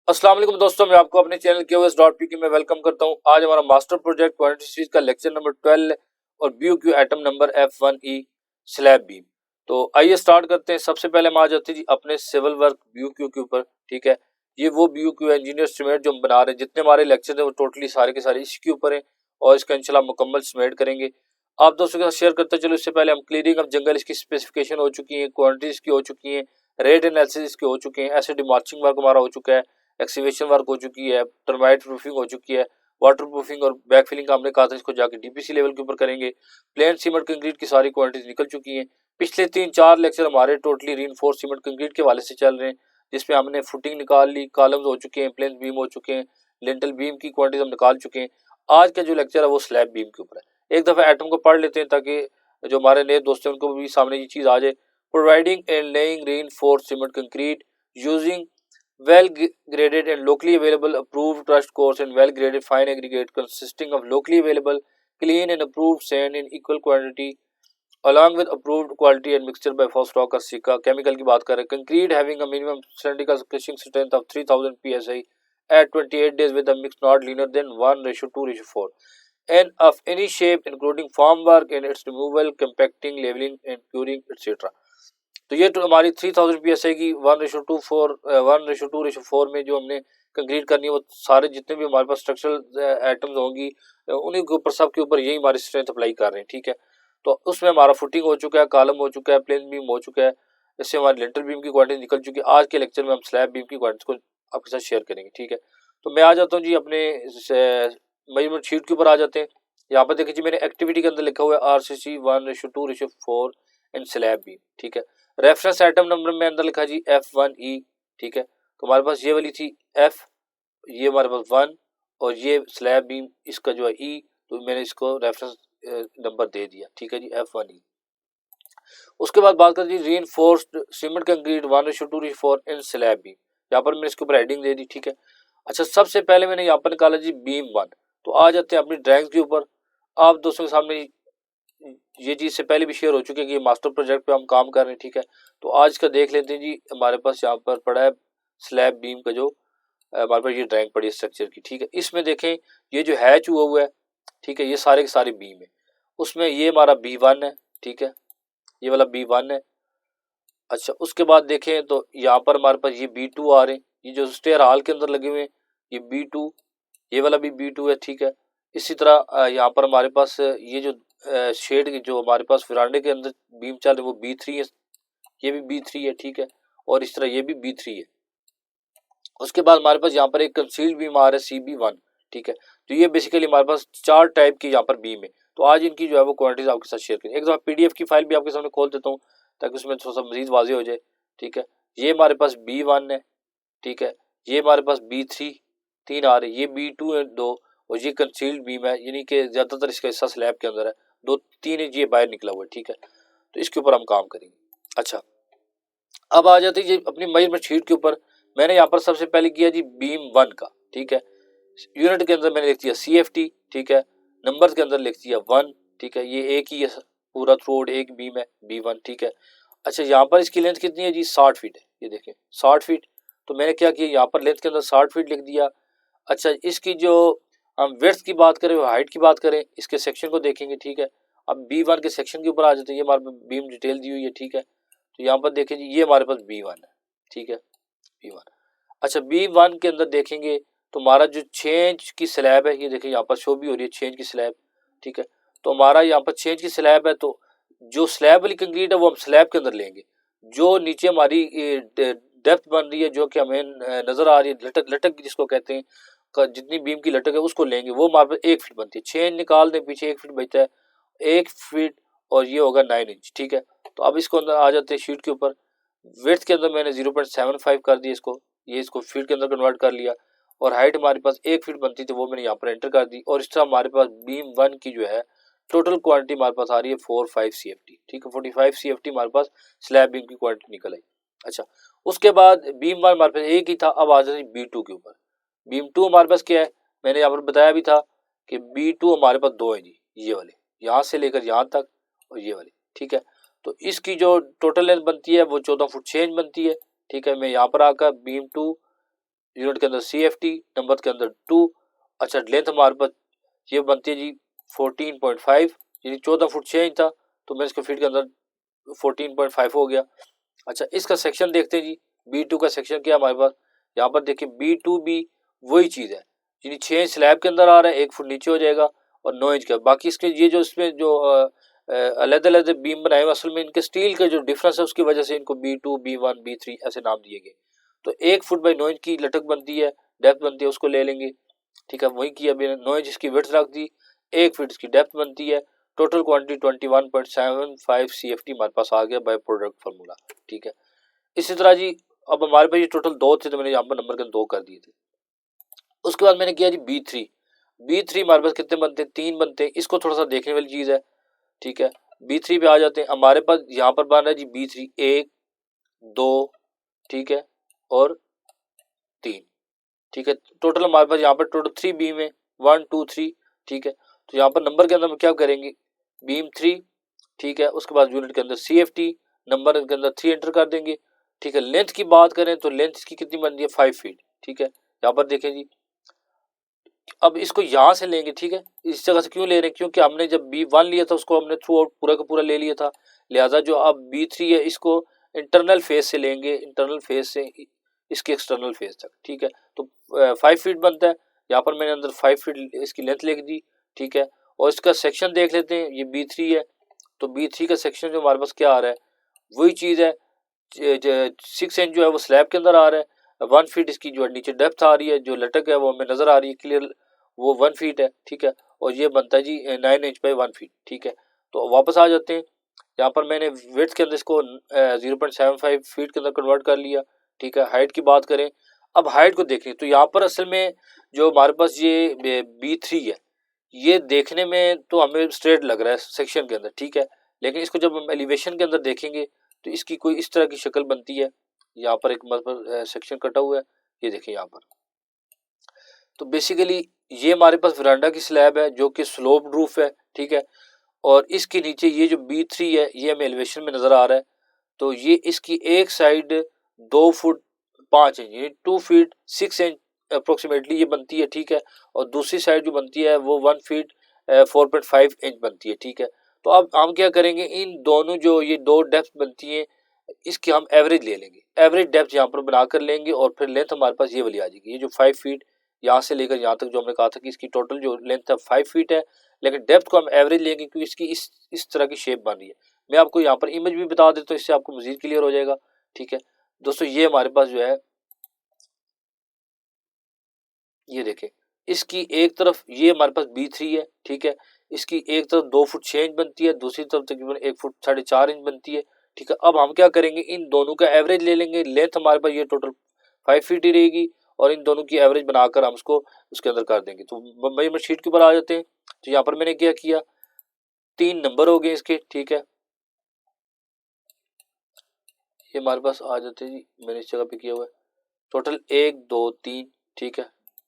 अस्सलाम वालेकुम दोस्तों, मैं आपको अपने चैनल QS.PK में वेलकम करता हूं। आज हमारा मास्टर प्रोजेक्ट क्वांटिटी सीरीज का लेक्चर नंबर 12 और BOQ item number F1E slab beam. तो आइए स्टार्ट करते हैं। सबसे पहले हम आ जाते हैं जी अपने सिविल वर्क BOQ के ऊपर। ठीक है, ये वो BOQ इंजीनियर एस्टीमेट जो हम बना रहे हैं। जितने हमारे लेक्चर है वो टोटली सारे के सारे इसके ऊपर है और इसका इंशाल्लाह मुकम्मल एस्टीमेट करेंगे। आप दोस्तों के साथ शेयर करते चलो। इससे पहले हम क्लियरिंग ऑफ जंगल इसकी स्पेसिफिकेशन हो चुकी है, क्वांटिटीज की हो चुकी है, रेट एनालिसिस इसके हो चुके हैं, एसिड मार्चिंग वर्क हमारा हो चुका है, एक्सीवेशन वर्क हो चुकी है, टर्माइट प्रूफिंग हो चुकी है, वाटर प्रूफिंग और बैक फिलिंग का हमने कहा था इसको जाके DPC लेवल के ऊपर करेंगे। प्लेन सीमेंट कंक्रीट की सारी क्वांटिटीज निकल चुकी हैं। पिछले 3-4 लेक्चर हमारे टोटली रीइंफोर्स सीमेंट कंक्रीट के वाले से चल रहे हैं, जिसमें हमने फुटिंग निकाल ली, कॉलम्स हो चुके हैं, प्लेन बीम हो चुके हैं, लिंटल बीम की क्वांटिटीज हम निकाल चुके हैं। आज का जो लेक्चर है वो स्लैब बीम के ऊपर है। एक दफा एटम को पढ़ लेते हैं ताकि जो हमारे नए दोस्त हैं उनको भी सामने ये चीज आ जाए। Providing and laying reinforce cement concrete using well graded and locally available approved crushed coarse and well graded fine aggregate consisting of locally available clean and approved sand in equal quantity along with approved quality and mixture by Fosroc or Sika chemical की बात करें। concrete having a minimum cylindrical crushing strength of 3000 psi at 28 days with a mix not leaner than 1:2:4 and of any shape including formwork and its removal, compacting, leveling and curing etc. तो ये तो हमारी 3000 PSI की 1:2:4 में जो हमने concrete करनी है वो सारे जितने भी हमारे पास स्ट्रक्चरल आइटम्स होंगी उन्हीं के ऊपर सब के ऊपर यही हमारी स्ट्रेंथ अप्लाई कर रहे हैं। ठीक है, तो उसमें हमारा फुटिंग हो चुका है, कॉलम हो चुका है, प्लेन बीम हो चुका है, इससे हमारी लिंटल बीम की क्वांटिटी निकल चुकी है। आज के लेक्चर में हम स्लैब बीम की क्वांटिटी को आपके साथ शेयर करेंगे। ठीक है, तो मैं आ जाता हूँ जी अपने मेजरमेंट शीट के ऊपर आ जाते हैं। यहाँ पर देखिए जी मैंने एक्टिविटी के अंदर लिखा हुआ है RCC 1:2:4 एंड स्लैब बीम। ठीक है, रेफरेंस आइटम नंबर में अंदर लिखा जी F1E। ठीक है, तो हमारे पास ये वाली थी F, ये हमारे पास 1 और ये स्लैब बीम इसका जो है E, तो मैंने इसको रेफरेंस नंबर दे दिया। ठीक है जी, F1E। उसके बाद बात करें जी reinforced cement concrete 1:2:4 in slab beam. यहाँ पर मैंने इसके ऊपर हेडिंग दे दी। ठीक है, अच्छा सबसे पहले मैंने यहाँ पर निकाला जी बीम 1। तो आ जाते हैं अपनी ड्राइंग के ऊपर। आप दोस्तों के सामने ये चीज़ से पहले भी शेयर हो चुकी है कि मास्टर प्रोजेक्ट पे हम काम कर रहे हैं। ठीक है, तो आज का देख लेते हैं जी। हमारे पास यहाँ पर पड़ा है स्लैब बीम का जो हमारे पास ये ड्राइंग पड़ी है स्ट्रक्चर की। ठीक है, इसमें देखें ये जो हैच हुआ है, ठीक है, ये सारे के सारे बीम है। उसमें ये हमारा B1 है। ठीक है, ये वाला B1 है। अच्छा उसके बाद देखें तो यहाँ पर हमारे पास ये B2 आ रहे हैं, ये जो स्टेयर हॉल के अंदर लगे हुए हैं ये B2, ये वाला भी B2 है। ठीक है, इसी तरह यहाँ पर हमारे पास ये जो शेड की जो हमारे पास विरांडे के अंदर बीम चल रहे वो B3 है, ये भी B3 है। ठीक है, और इस तरह ये भी B3 है। उसके बाद हमारे पास यहाँ पर एक कंसील्ड बीम आ रहा है CB1। ठीक है, तो ये बेसिकली हमारे पास 4 टाइप की यहाँ पर बीम है। तो आज इनकी जो है वो क्वांटिटीज आपके साथ शेयर करें। एक दफा PDF की फाइल भी आपके सामने खोल देता हूँ ताकि उसमें थोड़ा सा मजीद वाजे हो जाए। ठीक है, ये हमारे पास B1 है। ठीक है, ये हमारे पास B3 3 आ रहे, ये B2 है 2 और ये कंसील्ड बीम है, यानी कि ज्यादातर इसका हिस्सा स्लैब के अंदर है, 2-3 इंच ये बाहर निकला हुआ है। ठीक है, तो इसके ऊपर हम काम करेंगे। अच्छा अब आ जाते हैं अपनी मेजरमेंट शीट के ऊपर। मैंने यहाँ पर सबसे पहले किया जी बीम 1 का। ठीक है, यूनिट के अंदर मैंने लिख दिया CFT। ठीक है, नंबर के अंदर लिख दिया 1। ठीक है, ये एक ही है पूरा थ्रू एक बीम है B1। ठीक है, अच्छा यहाँ पर इसकी लेंथ कितनी है जी 60 फीट है, ये देखें 60 फीट। तो मैंने क्या किया यहाँ पर लेंथ के अंदर 60 फीट लिख दिया। अच्छा इसकी जो हम विड्थ की बात करें हाइट की बात करें इसके सेक्शन को देखेंगे। ठीक है, अब B1 के सेक्शन के ऊपर आ जाते हैं। ये हमारे बीम डिटेल दी हुई है। ठीक है, तो यहाँ पर देखें जी ये हमारे पास B1 है। ठीक है, B1। अच्छा B1 के अंदर देखेंगे तो हमारा जो 6 इंच की स्लैब है, ये देखिए यहाँ पर शो भी हो रही है 6 इंच की स्लैब। ठीक है, तो हमारा यहाँ पर 6 इंच की स्लैब है, तो जो स्लैब वाली कंक्रीट है वो हम स्लैब के अंदर लेंगे। जो नीचे हमारी डेप्थ बन रही है जो कि हमें नजर आ रही है लटक लटक जिसको कहते हैं, जितनी बीम की लटक है उसको लेंगे, वो हमारे पास 1 फीट बनती है। 6 इंच निकाल दें, पीछे 1 फीट बचता है, 1 फीट और ये होगा 9 इंच। ठीक है, तो अब इसको अंदर आ जाते हैं शीट के ऊपर। विड्थ के अंदर मैंने 0.75 कर दिया इसको, ये इसको फीट के अंदर कन्वर्ट कर लिया और हाइट हमारे पास 1 फीट बनती थी वो मैंने यहाँ पर एंटर कर दी। और इस तरह हमारे पास बीम 1 की जो है टोटल क्वांटिटी हमारे पास आ रही है 45 CFT। ठीक है, 45 CFT हमारे पास स्लैब बीम की क्वांटिटी निकल आई। अच्छा उसके बाद बीम 1 हमारे पास एक ही था। अब आ जाए B2 के ऊपर। बीम 2 हमारे पास क्या है, मैंने यहाँ पर बताया भी था कि B2 हमारे पास 2 है जी, ये वाले यहाँ से लेकर यहाँ तक और ये वाले। ठीक है, तो इसकी जो टोटल लेंथ बनती है वो 14 फुट 6 इंच बनती है। ठीक है, मैं यहाँ पर आकर बीम 2 यूनिट के अंदर CFT, नंबर के अंदर 2। अच्छा, लेंथ हमारे पास ये बनती है जी 14.5, यानी 14 फुट 6 इंच था, तो मैं इसको फीट के अंदर 14.5 हो गया। अच्छा, इसका सेक्शन देखते हैं जी, B2 का सेक्शन क्या है हमारे पास। यहाँ पर देखिए B2 भी वही चीज़ है, यानी 6 इंच स्लैब के अंदर आ रहा है, 1 फुट नीचे हो जाएगा और 9 इंच का। बाकी इसके ये जो इसमें जो अलग अलग बीम बनाए हुए, असल में इनके स्टील के जो डिफरेंस है उसकी वजह से इनको B2, B1, B3 ऐसे नाम दिए गए। तो 1 फुट बाई 9 इंच की लटक बनती है, डेप्थ बनती है, उसको ले लेंगे। ठीक है, वही किया मैंने, 9 इंच इसकी विड्थ रख दी, 1 फीट इसकी डेप्थ बनती है। टोटल क्वांटिटी 21.75 CFT हमारे पास आ गया बाय प्रोडक्ट फार्मूला। ठीक है, इसी तरह जी अब हमारे पास ये टोटल 2 थे, तो मैंने यहाँ पर नंबर के 2 कर दिए थे। उसके बाद मैंने किया जी B3 हमारे पास कितने बनते हैं, 3 बनते हैं। इसको थोड़ा सा देखने वाली चीज़ है। ठीक है, B3 पे आ जाते हैं। हमारे पास यहाँ पर बन रहा है जी B3 1 2, ठीक है, और 3। ठीक है, टोटल हमारे पास यहाँ पर टोटल 3 बीम है, 1 2 3। ठीक है, तो यहाँ पर नंबर के अंदर हम क्या करेंगे, बीम 3। ठीक है, उसके बाद यूनिट के अंदर CFT, नंबर के अंदर 3 एंटर कर देंगे। ठीक है, लेंथ की बात करें तो लेंथ इसकी कितनी बन रही है, 5 फीट। ठीक है, यहाँ पर देखें जी, अब इसको यहाँ से लेंगे। ठीक है, इस जगह से क्यों ले रहे हैं, क्योंकि हमने जब B1 लिया था उसको हमने थ्रू आउट पूरा का पूरा ले लिया था, लिहाजा जो अब B3 है इसको इंटरनल फेस से लेंगे, इंटरनल फेस से इसके एक्सटर्नल फेस तक। ठीक है, तो 5 फीट बनता है। यहाँ पर मैंने अंदर 5 फीट इसकी लेंथ लिख दी। ठीक है, और इसका सेक्शन देख लेते हैं, ये B3 है, तो B3 का सेक्शन जो हमारे पास क्या आ रहा है, वही चीज़ है, 6 इंच जो है वो स्लैब के अंदर आ रहा है, 1 फीट इसकी जो है नीचे डेप्थ आ रही है, जो लटक है वो हमें नजर आ रही है क्लियर, वो 1 फीट है। ठीक है, और ये बनता है जी 9 इंच बाई 1 फीट। ठीक है, तो वापस आ जाते हैं। यहाँ पर मैंने विड्थ के अंदर इसको 0.75 फीट के अंदर कन्वर्ट कर लिया। ठीक है, हाइट की बात करें, अब हाइट को देखें तो यहाँ पर असल में जो हमारे पास ये B3 है, ये देखने में तो हमें स्ट्रेट लग रहा है सेक्शन के अंदर। ठीक है, लेकिन इसको जब हम एलिवेशन के अंदर देखेंगे तो इसकी कोई इस तरह की शक्ल बनती है। यहाँ पर एक मतलब सेक्शन कटा हुआ है, ये देखिए यहाँ पर। तो बेसिकली ये हमारे पास वरांडा की स्लैब है जो कि स्लोप रूफ है। ठीक है, और इसके नीचे ये जो B3 है ये हमें एलिवेशन में नजर आ रहा है। तो ये इसकी एक साइड 2 फुट 5 इंच यानी 2 फीट 6 इंच अप्रोक्सीमेटली ये बनती है। ठीक है, और दूसरी साइड जो बनती है वो 1 फीट 4.5 इंच बनती है। ठीक है, तो अब हम क्या करेंगे, इन दोनों जो ये दो डेप्थ बनती है इसकी हम एवरेज ले लेंगे, एवरेज डेप्थ यहाँ पर बनाकर लेंगे और फिर लेंथ हमारे पास ये वाली आ जाएगी। ये जो 5 फीट यहाँ से लेकर यहाँ तक जो हमने कहा था कि इसकी टोटल जो लेंथ है 5 फीट है, लेकिन डेप्थ को हम एवरेज लेंगे क्योंकि इसकी इस तरह की शेप बन रही है। मैं आपको यहाँ पर इमेज भी बता देता हूँ, इससे आपको मजीद क्लियर हो जाएगा। ठीक है दोस्तों, ये हमारे पास जो है, ये देखें, इसकी एक तरफ ये हमारे पास B3 है। ठीक है, इसकी एक तरफ 2 फुट 6 इंच बनती है, दूसरी तरफ तकरीबन 1 फुट 4.5 इंच बनती है। ठीक है, अब हम क्या करेंगे, इन दोनों का एवरेज ले लेंगे। लेंथ हमारे पास ये टोटल 5 फीट ही रहेगी और इन दोनों की एवरेज बनाकर हम उसको उसके अंदर कर देंगे। तो मेजरमेंट शीट के ऊपर आ जाते हैं। तो यहाँ पर मैंने क्या किया, 3 नंबर हो गए इसके। ठीक है, ये हमारे पास आ जाते हैं जी, मैंने इस जगह पे किया हुआ है टोटल 1 2 3। ठीक है,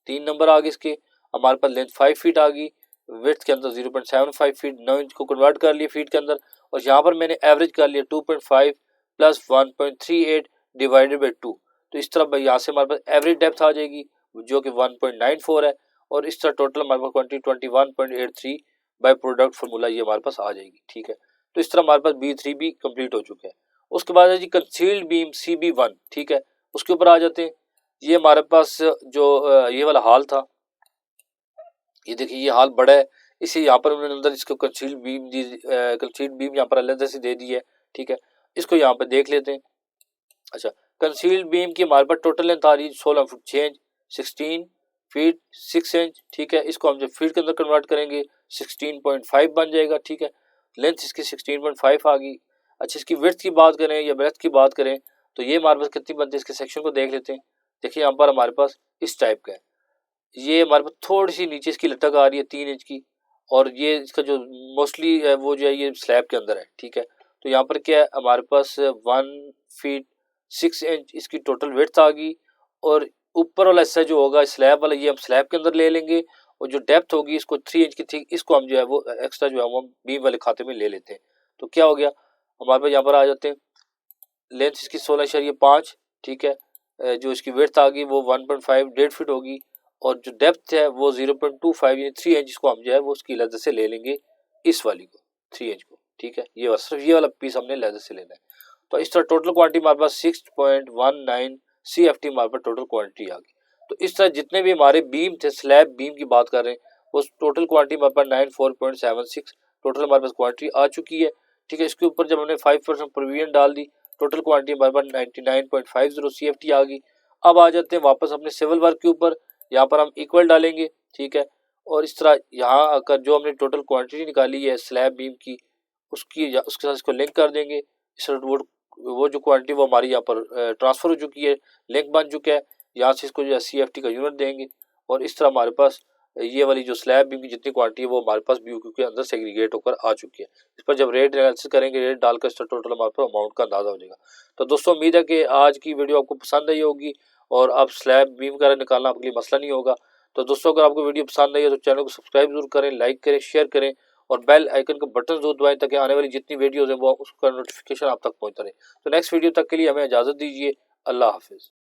3 नंबर आ गए इसके। हमारे पास लेंथ 5 फीट आ गई, विड्थ के अंदर 0.75 फीट, 9 इंच को कन्वर्ट कर लिया फीट के अंदर, और यहाँ पर मैंने एवरेज कर लिया 2.5 प्लस 1.38 डिवाइडेड बाई 2। तो इस तरह यहाँ से हमारे पास एवरेज डेप्थ आ जाएगी जो कि 1.94 है, और इस तरह टोटल हमारे पास क्वांटिटी 21.83 बाय प्रोडक्ट फार्मूला ये हमारे पास आ जाएगी। ठीक है, तो इस तरह हमारे पास B3 भी कंप्लीट हो चुका है। उसके बाद है जी कंसील्ड बीम CB1। ठीक है, उसके ऊपर आ जाते हैं। ये हमारे पास जो ये वाला हाल था, ये देखिए ये हाल बड़ा है, इसे यहाँ पर उन्होंने अंदर इसको कंसील्ड बीम दी, कंसील्ड बीम यहाँ पर अलग से दे दी है। ठीक है, इसको यहाँ पर देख लेते हैं। अच्छा, कंसील्ड बीम की हमारे पास टोटल लेंथ आ रही है 16 फुट 6 इंच, 16 फीट 6 इंच। ठीक है, इसको हम जब फीट के अंदर कन्वर्ट करेंगे 16.5 बन जाएगा। ठीक है, लेंथ इसकी 16.5 आ गई। अच्छा, इसकी विड्थ की बात करें या ब्रेथ की बात करें तो ये हमारे पास कितनी बनती है, इसके सेक्शन को देख लेते हैं। देखिए यहाँ पर हमारे पास इस टाइप का है, ये हमारे पास थोड़ी सी नीचे इसकी लटक आ रही है 3 इंच की, और ये इसका जो मोस्टली है वो जो है ये स्लैब के अंदर है। ठीक है, तो यहाँ पर क्या है, हमारे पास 1 फीट 6 इंच इसकी टोटल विड्थ आ गई, और ऊपर वाला हिस्सा जो होगा स्लैब वाला ये हम स्लैब के अंदर ले लेंगे, और जो डेप्थ होगी इसको 3 इंच की थी, इसको हम जो है वो एक्स्ट्रा जो है वो हम बीम वाले खाते में ले लेते हैं। तो क्या हो गया, हमारे पास यहाँ पर आ जाते हैं, लेंथ इसकी 16.5। ठीक है, जो इसकी विड्थ आ गई वो 1.5 फीट होगी, और जो डेप्थ है वो 0.25 यानी 3 इंच को हम जो है वो उसकी लेदर से ले लेंगे, इस वाली को 3 इंच को, ठीक है। ये सिर्फ ये वाला पीस हमने लेदर से लेना है। तो इस तरह टोटल क्वांटिटी हमारे पास 6.19 CFT हमारे पास टोटल क्वांटिटी आ गई। तो इस तरह जितने भी हमारे बीम थे, स्लैब बीम की बात कर रहे हैं, वो टोटल क्वांटिटी हमारे पास 94.76 टोटल हमारे पास क्वांटिटी आ चुकी है, ठीक है। इसके ऊपर जब हमने 5% प्रोविजन डाल दी, टोटल क्वांटिटी हमारे पास 99.50 CFT आ गई। अब आ जाते हैं वापस अपने सिविल वर्क के ऊपर। यहाँ पर हम इक्वल डालेंगे, ठीक है। और इस तरह यहाँ आकर जो हमने टोटल क्वांटिटी निकाली है स्लैब बीम की, उसके साथ इसको लिंक कर देंगे। इस वो जो क्वांटिटी वो हमारी यहाँ पर ट्रांसफर हो चुकी है, लिंक बन चुका है। यहाँ से इसको जो है CFT का यूनिट देंगे, और इस तरह हमारे पास ये वाली जो स्लैब बीम की जितनी क्वांटिटी है वो हमारे पास BOQ के अंदर सेग्रीगेट होकर आ चुकी है। इस पर जब रेट एनालिसिस करेंगे, रेट डालकर इस टोटल हमारे पास अमाउंट का अंदाजा हो जाएगा। तो दोस्तों उम्मीद है कि आज की वीडियो आपको पसंद आई होगी, और अब स्लैब बीम वगैरह निकालना आपके लिए मसला नहीं होगा। तो दोस्तों अगर आपको वीडियो पसंद आई है तो चैनल को सब्सक्राइब जरूर करें, लाइक करें, शेयर करें, और बेल आइकन का बटन जरूर दबाएं ताकि आने वाली जितनी वीडियोज़ हैं वो उसका नोटिफिकेशन आप तक पहुंचता रहे। तो नेक्स्ट वीडियो तक के लिए हमें इजाज़त दीजिए। अल्लाह हाफिज़।